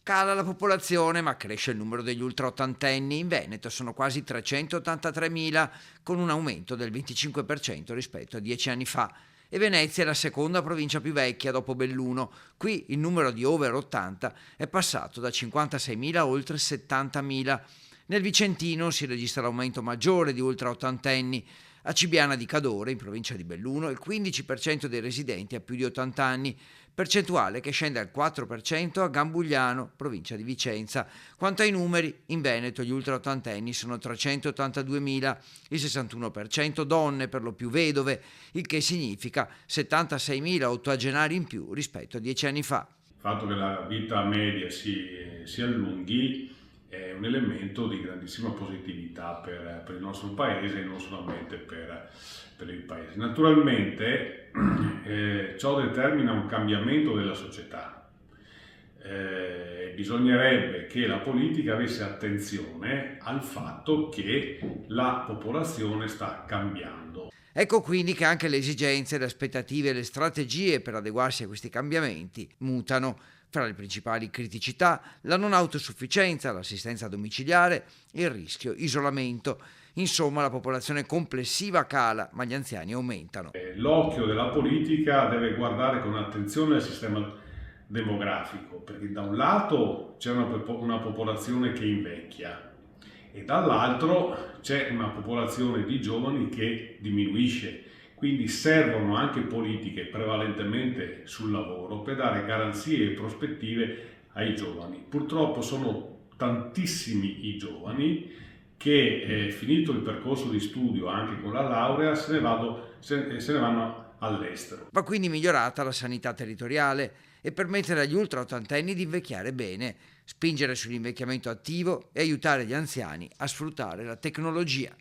Cala la popolazione, ma cresce il numero degli ultraottantenni. In Veneto sono quasi 383.000, con un aumento del 25% rispetto a 10 anni fa. E Venezia è la seconda provincia più vecchia dopo Belluno. Qui il numero di over 80 è passato da 56.000 a oltre 70.000. Nel Vicentino si registra l'aumento maggiore di ultraottantenni. A Cibiana di Cadore, in provincia di Belluno, il 15% dei residenti ha più di 80 anni, percentuale che scende al 4% a Gambugliano, provincia di Vicenza. Quanto ai numeri, in Veneto gli ultraottantenni sono 382.000, il 61% donne, per lo più vedove, il che significa 76.000 ottogenari in più rispetto a 10 anni fa. Il fatto che la vita media si allunghi è un elemento di grandissima positività per il nostro paese e non solamente per il paese. Naturalmente ciò determina un cambiamento della società. Bisognerebbe che la politica avesse attenzione al fatto che la popolazione sta cambiando. Ecco quindi che anche le esigenze, le aspettative e le strategie per adeguarsi a questi cambiamenti mutano. Fra le principali criticità, la non autosufficienza, l'assistenza domiciliare e il rischio isolamento. Insomma, la popolazione complessiva cala, ma gli anziani aumentano. L'occhio della politica deve guardare con attenzione al sistema demografico, perché da un lato c'è una popolazione che invecchia e dall'altro c'è una popolazione di giovani che diminuisce. Quindi servono anche politiche prevalentemente sul lavoro per dare garanzie e prospettive ai giovani. Purtroppo sono tantissimi i giovani che finito il percorso di studio anche con la laurea se ne vanno all'estero. Va quindi migliorata la sanità territoriale e permettere agli ultraottantenni di invecchiare bene, spingere sull'invecchiamento attivo e aiutare gli anziani a sfruttare la tecnologia.